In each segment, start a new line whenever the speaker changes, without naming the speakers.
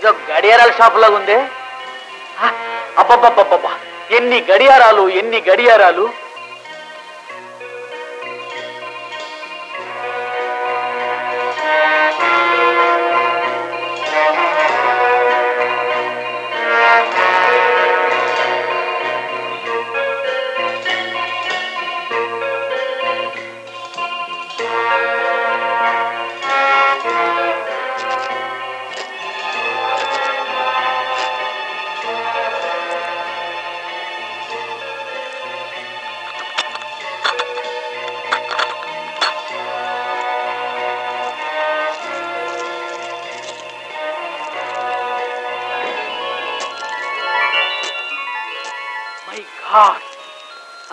ఇదో గడియారాల షాప్ లాగా ఉందే. అబ్బబ్బబ్బబ్బబ్బా, ఎన్ని గడియారాలు ఎన్ని గడియారాలు.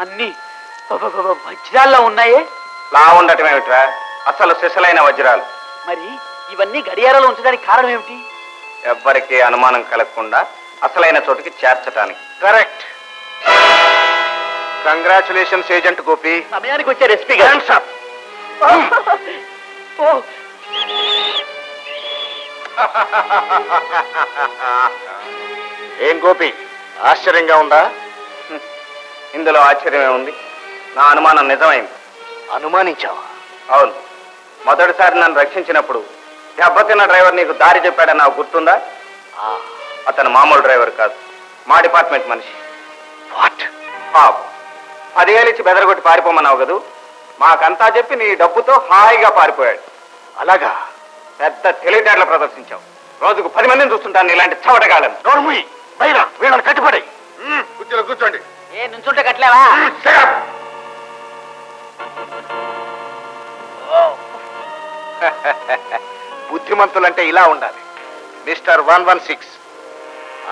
అన్ని వజ్రాల్లో ఉన్నాయే.
లా ఉండటం ఏమిట్రా, అసలు సిసలైన వజ్రాలు.
మరి ఇవన్నీ గడియారాలు ఉంచడానికి కారణం ఏమిటి?
ఎవ్వరికీ అనుమానం కలగకుండా అసలైన చోటుకి చేర్చటానికి.
కరెక్ట్. Congratulations agent Gopi.
సమయానికి వచ్చే రెసిపీ గారు.
ఏం గోపి, ఆశ్చర్యంగా ఉందా?
ఇందులో ఆశ్చర్యమే ఉంది. నా అనుమానం నిజమైంది.
అనుమానించావా?
అవును. మొదటిసారి నన్ను రక్షించినప్పుడు దెబ్బతిన్న డ్రైవర్ నీకు దారి చెప్పాడని నాకు గుర్తుందా? అతను మామూలు డ్రైవర్ కాదు, మా డిపార్ట్మెంట్ మనిషి.
వాట్?
10,000 ఇచ్చి బెదరగొట్టి పారిపోమన్నావు కదూ, మాకంతా చెప్పి నీ డబ్బుతో హాయిగా పారిపోయాడు.
అలాగా?
పెద్ద తెలివితేటలు ప్రదర్శించావు. రోజుకు 10 మందిని చూస్తుంటాను ఇలాంటి చవటగాళ్ళని.
నోర్ముయి, బయట వీళ్ళని కట్టుబడి. కూర్చోండి కూర్చోండి.
ఏ నుంచుంటే కట్టలేవా?
బుద్ధిమంతులంటే ఇలా ఉండాలి. మిస్టర్ 116,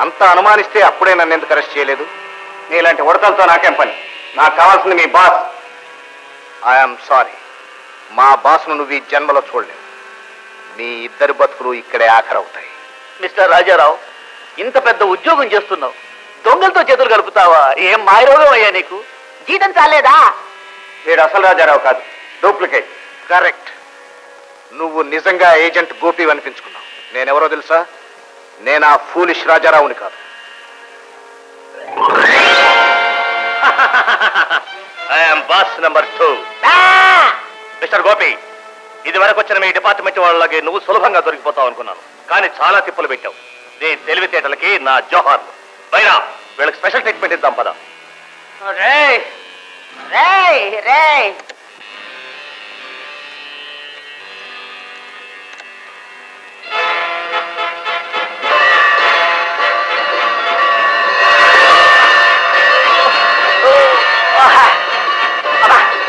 అంత అనుమానిస్తే అప్పుడే నన్ను ఎందుకు అరెస్ట్ చేయలేదు?
నీలాంటి ఉడతలతో నాకేం పని? నాకు కావాల్సింది మీ బాస్.
ఐఎమ్ సారీ, మా బాస్ను నువ్వు ఈ జన్మలో చూడలేవు. మీ ఇద్దరి బతుకులు ఇక్కడే ఆఖరవుతాయి.
మిస్టర్ రాజారావు, ఇంత పెద్ద ఉద్యోగం చేస్తున్నావు, దొంగలతో చేతులు కలుపుతావా? ఏం మాయరోగం అయ్యా నీకు? జీతం చాలేదా?
వీడు అసలు రాజారావు కాదు, డూప్లికేట్.
కరెక్ట్. నువ్వు నిజంగా ఏజెంట్ గోపి అనిపించుకున్నావు. నేనెవరో తెలుసా? నేను ఆ ఫూలిష్ రాజారావుని కాదు.
I'm boss number 2. Mister Gopi, ఇది వరకు వచ్చిన మీ డిపార్ట్మెంట్ వాళ్ళకి నువ్వు సులభంగా దొరికిపోతావు అనుకున్నాను, కానీ చాలా తిప్పులు పెట్టావు. నీ తెలివితేటలకి నా జోహార్లు. పైనా వీళ్ళకి స్పెషల్ ట్రీట్మెంట్ ఇద్దాం పద.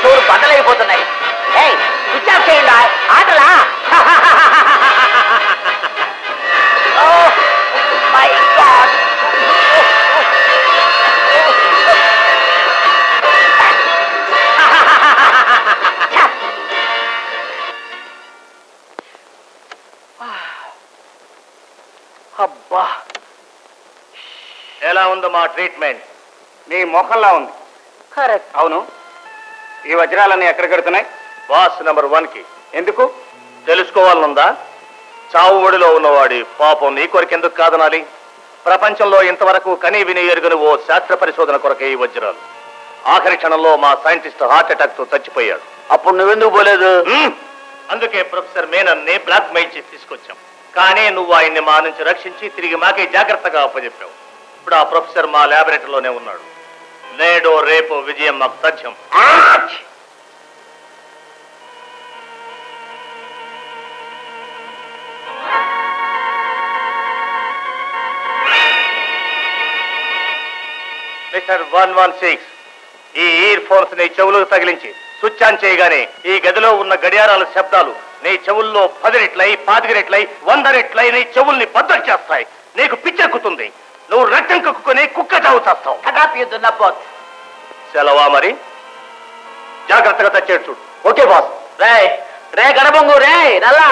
చూడు బద్దలైపోతున్నాయి. స్విచ్ ఆఫ్ చేయండి ఆటలా. My God. అబ్బా,
ఎలా ఉందో మా ట్రీట్మెంట్? నీ ముఖంలా ఉంది.
కరెక్ట్.
అవును, ఈ వజ్రాలన్నీ ఎక్కడ కడుతున్నాయి? బాస్ నెంబర్ 1కి. ఎందుకు తెలుసుకోవాలనుందా? చావు ఒడిలో ఉన్నవాడి పాపం నీ కొరకెందుకు కాదనాలి? ప్రపంచంలో ఇంతవరకు కనీ విని ఎరుగని ఓ శాస్త్ర పరిశోధన కొరకే ఈ వజ్రాలు. ఆఖరి క్షణంలో మా సైంటిస్ట్ హార్ట్ అటాక్ తో చచ్చిపోయాడు.
అప్పుడు నువ్వెందుకు పోలేదు?
అందుకే ప్రొఫెసర్ మేనన్ ని బ్లాక్ మెయిల్ చేసి తీసుకొచ్చాం. కానీ నువ్వు ఆయన్ని మా నుంచి రక్షించి తిరిగి మాకే జాగ్రత్తగా అప్పచెప్పావు. ఇప్పుడు ఆ ప్రొఫెసర్ మా ల్యాబొరేటరీలోనే ఉన్నాడు. నేడో రేపు విజయం మాకు తథ్యం. మిస్టర్ 116, ఈ ఇయర్ ఫోన్స్ నీ చెవులకు తగిలించి స్విచ్ ఆన్ చేయగానే ఈ గదిలో ఉన్న గడియారాల శబ్దాలు నీ చెవుల్లో 10 రెట్లై 25 రెట్లై 100 రెట్లై నీ చెవుల్ని బద్దలు చేస్తాయి. నీకు పిచ్చెక్కుతుంది. నువ్వు రక్తం కక్కుని కుక్క చావు చేస్తావు. సెలవా మరి? జాగ్రత్తగా తెచ్చేడు చూడు.
Okay boss. రే రే గడబొంగు రే నల్లా